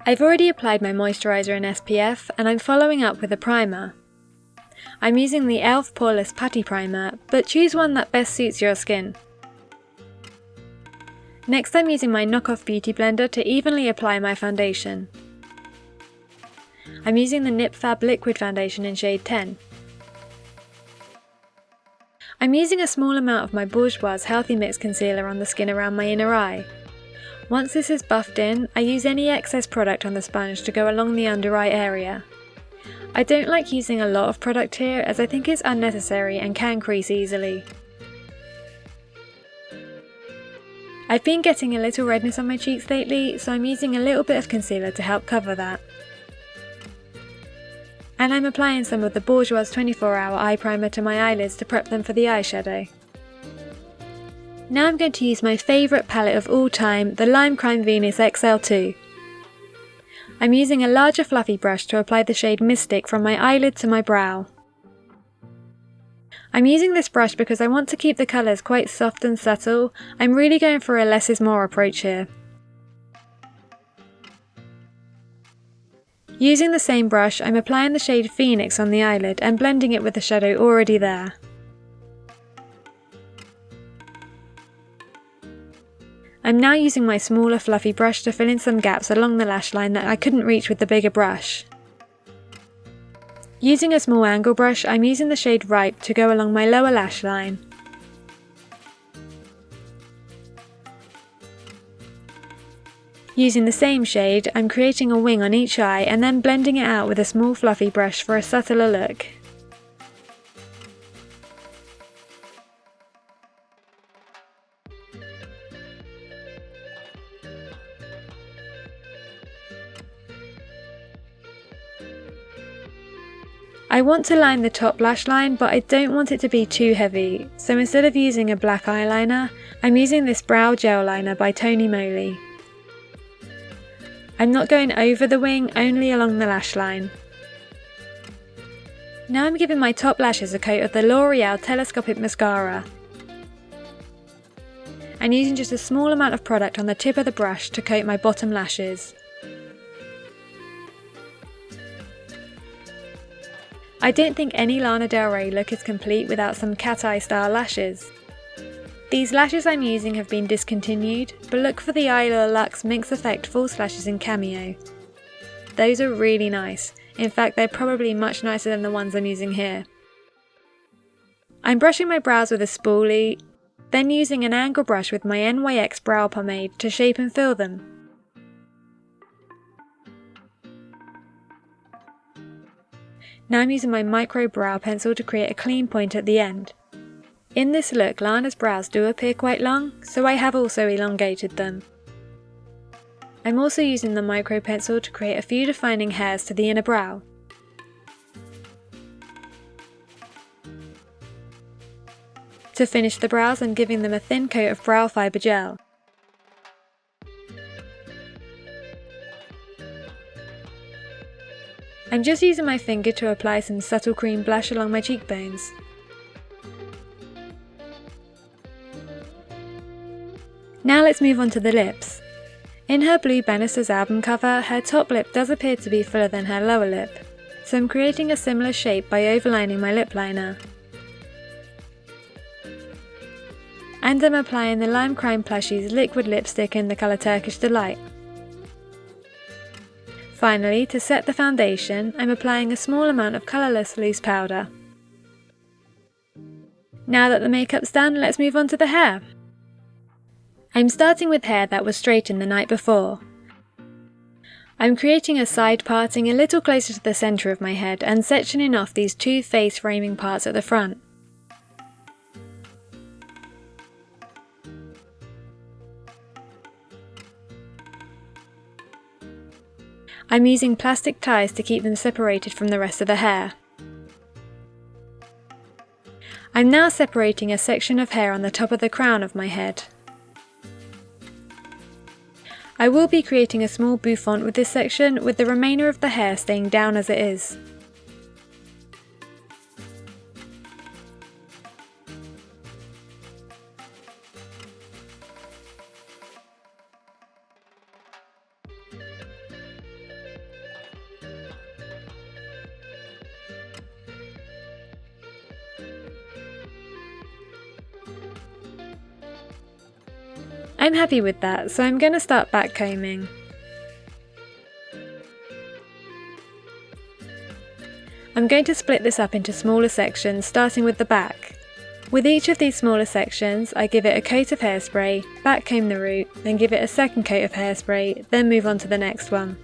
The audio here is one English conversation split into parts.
I've already applied my moisturiser and SPF, and I'm following up with a primer. I'm using the e.l.f. Poreless Putty Primer, but choose one that best suits your skin. Next, I'm using my Knockoff Beauty Blender to evenly apply my foundation. I'm using the Nip Fab Liquid Foundation in shade 10. I'm using a small amount of my Bourjois Healthy Mix Concealer on the skin around my inner eye. Once this is buffed in, I use any excess product on the sponge to go along the under eye area. I don't like using a lot of product here as I think it's unnecessary and can crease easily. I've been getting a little redness on my cheeks lately, so I'm using a little bit of concealer to help cover that. And I'm applying some of the Bourjois 24-hour eye primer to my eyelids to prep them for the eyeshadow. Now I'm going to use my favourite palette of all time, the Lime Crime Venus XL2. I'm using a larger fluffy brush to apply the shade Mystic from my eyelid to my brow. I'm using this brush because I want to keep the colours quite soft and subtle. I'm really going for a less is more approach here. Using the same brush, I'm applying the shade Phoenix on the eyelid and blending it with the shadow already there. I'm now using my smaller fluffy brush to fill in some gaps along the lash line that I couldn't reach with the bigger brush. Using a small angle brush, I'm using the shade Ripe to go along my lower lash line. Using the same shade, I'm creating a wing on each eye and then blending it out with a small fluffy brush for a subtler look. I want to line the top lash line, but I don't want it to be too heavy, so instead of using a black eyeliner, I'm using this brow gel liner by Tony Moly. I'm not going over the wing, only along the lash line. Now I'm giving my top lashes a coat of the L'Oreal Telescopic Mascara. I'm using just a small amount of product on the tip of the brush to coat my bottom lashes. I don't think any Lana Del Rey look is complete without some cat eye style lashes. These lashes I'm using have been discontinued, but look for the Eyeliner Luxe Minx Effect false lashes in Cameo. Those are really nice, in fact they're probably much nicer than the ones I'm using here. I'm brushing my brows with a spoolie, then using an angle brush with my NYX brow pomade to shape and fill them. Now I'm using my micro brow pencil to create a clean point at the end. In this look, Lana's brows do appear quite long, so I have also elongated them. I'm also using the micro pencil to create a few defining hairs to the inner brow. To finish the brows, I'm giving them a thin coat of brow fibre gel. I'm just using my finger to apply some subtle cream blush along my cheekbones. Now let's move on to the lips. In her blue Banisters album cover, her top lip does appear to be fuller than her lower lip, so I'm creating a similar shape by overlining my lip liner. And I'm applying the Lime Crime Plushies liquid lipstick in the colour Turkish Delight. Finally, to set the foundation, I'm applying a small amount of colourless loose powder. Now that the makeup's done, let's move on to the hair. I'm starting with hair that was straightened the night before. I'm creating a side parting a little closer to the centre of my head and sectioning off these two face framing parts at the front. I'm using plastic ties to keep them separated from the rest of the hair. I'm now separating a section of hair on the top of the crown of my head. I will be creating a small bouffant with this section, with the remainder of the hair staying down as it is. I'm happy with that, so I'm going to start backcombing. I'm going to split this up into smaller sections, starting with the back. With each of these smaller sections, I give it a coat of hairspray, backcomb the root, then give it a second coat of hairspray, then move on to the next one.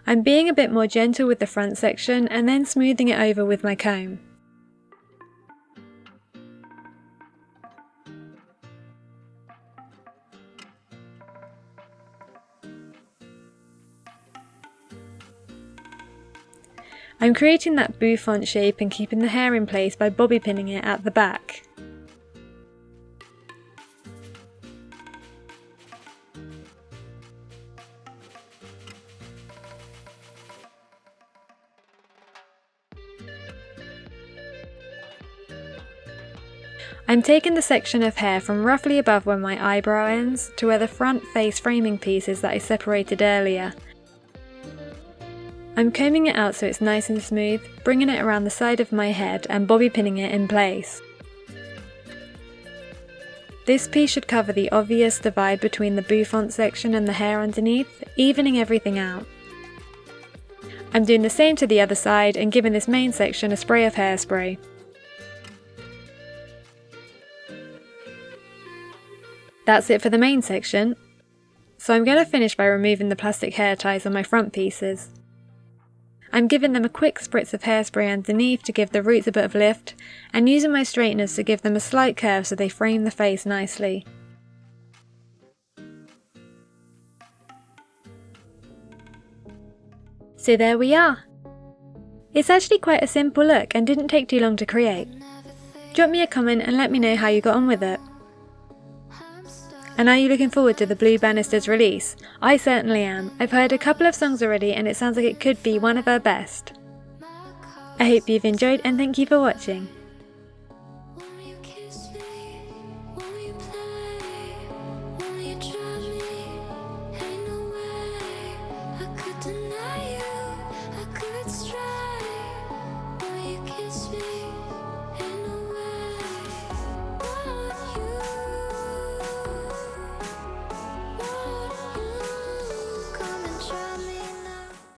I'm being a bit more gentle with the front section and then smoothing it over with my comb. I'm creating that bouffant shape and keeping the hair in place by bobby pinning it at the back. I'm taking the section of hair from roughly above where my eyebrow ends to where the front face framing piece is that I separated earlier. I'm combing it out so it's nice and smooth, bringing it around the side of my head and bobby pinning it in place. This piece should cover the obvious divide between the bouffant section and the hair underneath, evening everything out. I'm doing the same to the other side and giving this main section a spray of hairspray. That's it for the main section, so I'm going to finish by removing the plastic hair ties on my front pieces. I'm giving them a quick spritz of hairspray underneath to give the roots a bit of lift, and using my straighteners to give them a slight curve so they frame the face nicely. So there we are! It's actually quite a simple look and didn't take too long to create. Drop me a comment and let me know how you got on with it. And are you looking forward to the Blue Banisters release? I certainly am. I've heard a couple of songs already and it sounds like it could be one of her best. I hope you've enjoyed and thank you for watching. I could